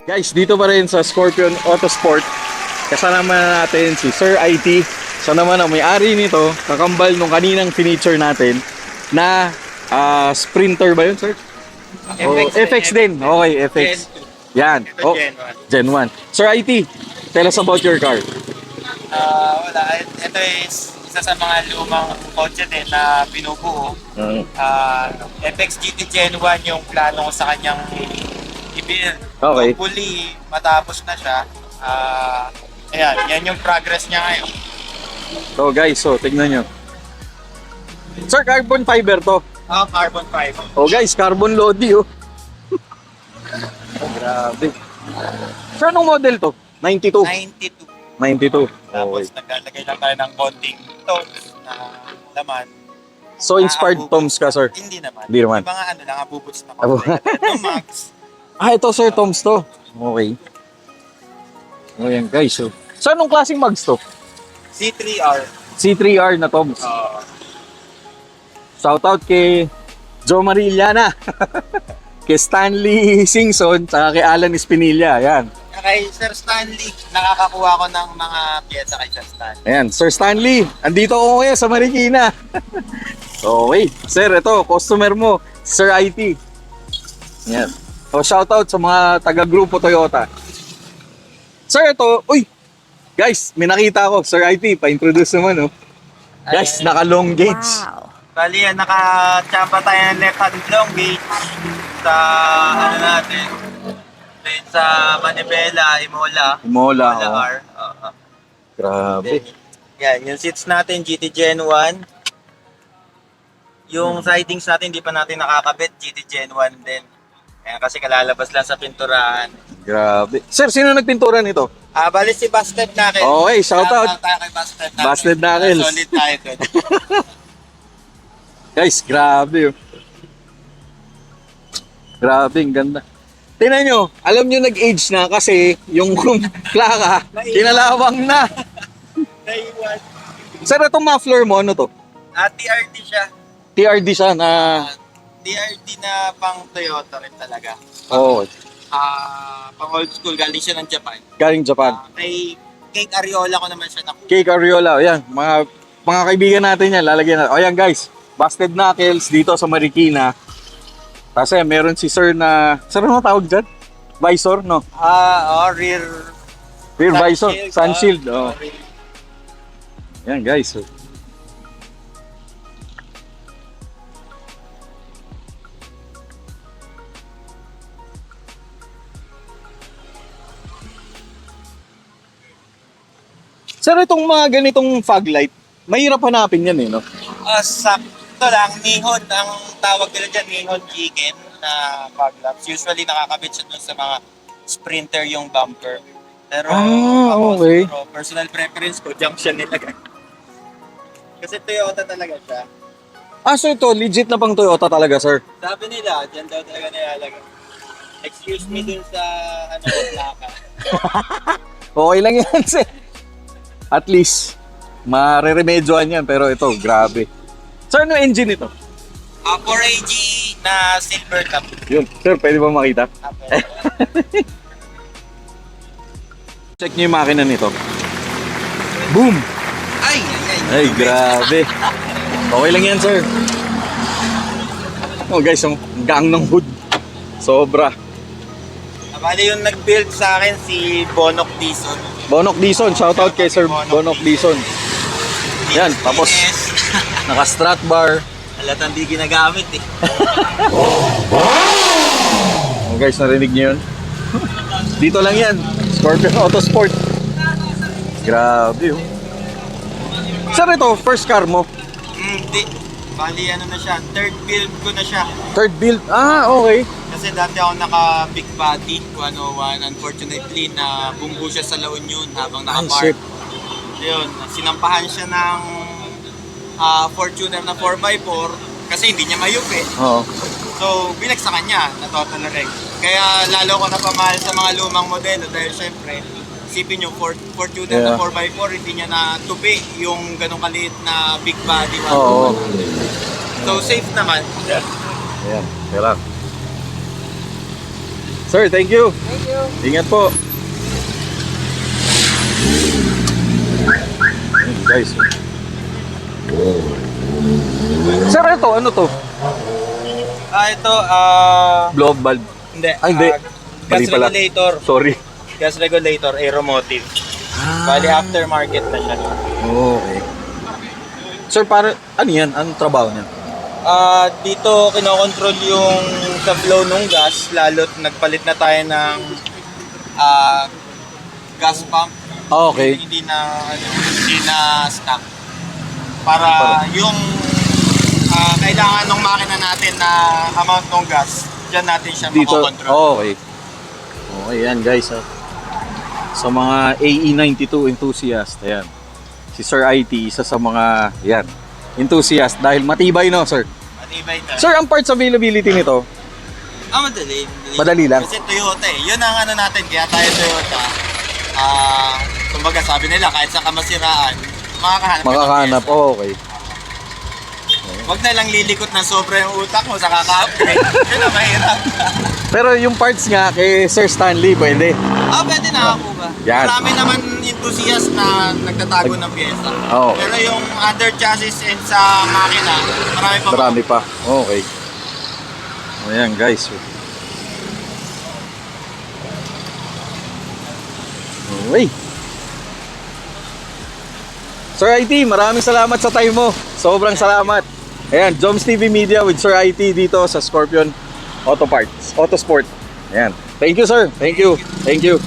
Guys, dito pa rin sa Scorpion Autosport, kasama natin si Sir IT. Siya naman ang may-ari nito, kakambal nung kaninang feature natin na Sprinter ba yun, sir? FX din. Okay, FX. Yan. Ito Gen 1. Sir IT, tell us about your car. Wala. Ito is isa sa mga lumang kotse din na binubuo. FX GT Gen 1 yung plano ko sa kanyang i-build. Okay. Hopefully, matapos na siya. Ayan, yan yung progress niya ngayon. So guys, tignan nyo. Sir, carbon fiber to. Carbon fiber. Oh guys, carbon lodi oh. Grabe. Sir, anong model to? 92? 92. 92. Tapos Okay. naglalagay lang tayo ng konting tones na laman. So inspired Toms ka, sir? Hindi naman. Hindi naman. Yung mga ano lang, abubuts na konti. Ito Max. Ito sir, Toms to. Okay. O yan guys. So anong klaseng mags to? C3R. C3R na Toms. Shoutout kay Joe Marillana. Kay Stanley Singson, saka kay Alan Espinilla. Yan. Kay Sir Stanley, nakakakuha ko ng mga pyesa kay Sir Stanley. Ayan, Sir Stanley, andito ako ngayon sa Marikina. Okay. Sir, ito, customer mo, Sir IT. Ayan. So, shoutout sa mga taga-grupo Toyota. Sir, ito, uy! Guys, may nakita ko, Sir IT, pa-introduce naman, oh. Guys, naka-long gauge. Bali yan, nakachamba tayo ng left-hand long gauge sa ano natin. Then sa Manibela, Imola. Imola, R. Grabe. Yan, yung seats natin, GT Gen 1. Yung sidings natin, hindi pa natin nakakabit, GT Gen 1 din. Kaya kasi kalalabas lang sa pinturahan. Grabe. Sir, sino nagpintura nito? Bali si Busted Knuckles. Okay, shoutout. Tayo kay Busted Knuckles. Busted Knuckles. Solid tayo dun. Guys, grabe, oh. Grabe, ang ganda. Tingnan nyo, alam nyo nag-age na kasi yung plaka, kinalawang na. Naiwan. Sir, itong muffler mo, ano to? TRD siya. TRD siya na... TRD na pang Toyota rin talaga. Oo, Pang old school, galing siya ng Japan. galing Japan. Kay Cake Ariola ko naman siya nakuha. Cake Ariola, yan. Mga kaibigan natin yan, lalagyan natin. O yan guys, Busted Knuckles dito sa Marikina. Kasi meron si Sir na... Sir, ano tawag dyan? Visor, no? Rear Rear visor, sun shield. Oh. Oh. Yan guys. Oh. Sir, itong mga ganitong fog light, mahirap hanapin yan eh, no? Sakto lang, Nihon, ang tawag nila dyan, Nihon Chicken na fog lamps. Usually nakakabit siya dun sa mga Sprinter yung bumper. Pero okay. siguro, personal preference ko, junk siya nilagay. Kasi Toyota talaga siya. So ito, legit na pang Toyota talaga, sir. Sabi nila, dyan daw talaga nilalagay. Excuse me dun sa plaka. Okay lang yan, sir. At least, mareremedyoan yan. Pero ito, grabe. Sir, ano engine ito? 4AG na silver cup. Yun. Sir, pwede ba makita? Check nyo yung makina nito. Boom! Ay, grabe. Okay lang yan, sir. Oh, guys, ang gang ng hood. Sobra. Bali yung nag-build sa akin si Bonok Dizon. Bonok Dizon. Shoutout kay Sir Bonok Dizon. Yan, tapos naka-strat bar. Halatang di ginagamit eh. Oh, guys, narinig nyo yun? Dito lang yan. Scorpion Autosport. Grabe, oh. Sir, ito, first car mo? Hindi. Bali ano na siya, third build ko na siya. Third build? Okay. Kasi dati ako naka big body 101. Unfortunately, na bunggo siya sa La Union habang naka-park. shit. Yun, sinampahan siya ng Fortuner na 4x4 kasi hindi niya mayup eh. Oo. So, bilag sa kanya na total wreck. Kaya lalo ko napamahal sa mga lumang modelo dahil syempre, isipin nyo, Fortuner na 4x4, hindi niya na tupi yung ganong kaliit na big body. Oo. So, safe naman. Ayan, kaya lang. Sir, thank you. Thank you. Ingat po. Ayun, guys. Sir, ito, ano to? Ito, Blow valve. hindi. Ay, hindi. Gas Mali pala. regulator. Sorry. Gas regulator, aeromotive. Bali, aftermarket na siya. Okay. Sir, para, ano yan? Anong trabaho niya? Dito, kinokontrol yung sa flow ng gas, lalo't nagpalit na tayo ng gas pump. Okay. Hindi na stock. Para yung kailangan ng makina natin na amount ng gas, dyan natin siya Dito. makokontrol. Okay. Okay, yan guys. Ha. Sa mga AE92 enthusiast, ayan. Si Sir IT, isa sa mga, yan, enthusiast. Dahil matibay, no, sir? Matibay ito. Sir, ang parts availability nito, Madali. Madali lang. Kasi Toyota eh. Yun ang ano natin, kaya tayo Toyota. Kumbaga sabi nila, kahit sa kamasiraan, makakahanap ka ng makakahanap. pyesa. Okay. Huwag na lang lilikot ng sobra yung utak mo sa kaka-upgrade. Yun ang mahirap. Pero yung parts nga kay Sir Stanley, pwede. Pwede na ako ba? Yan. Marami naman enthusiast na nagtatago ng pyesa. Oo. Pero yung under chassis and sa makina, marami pa. Marami pa. Okay. Ayan guys. Okay. Sir IT, maraming salamat sa time mo. Sobrang salamat. Ayan, Joms TV Media with Sir IT dito sa Scorpion Auto Parts, Auto Sport. Ayan. Thank you, sir. Thank you. Thank you.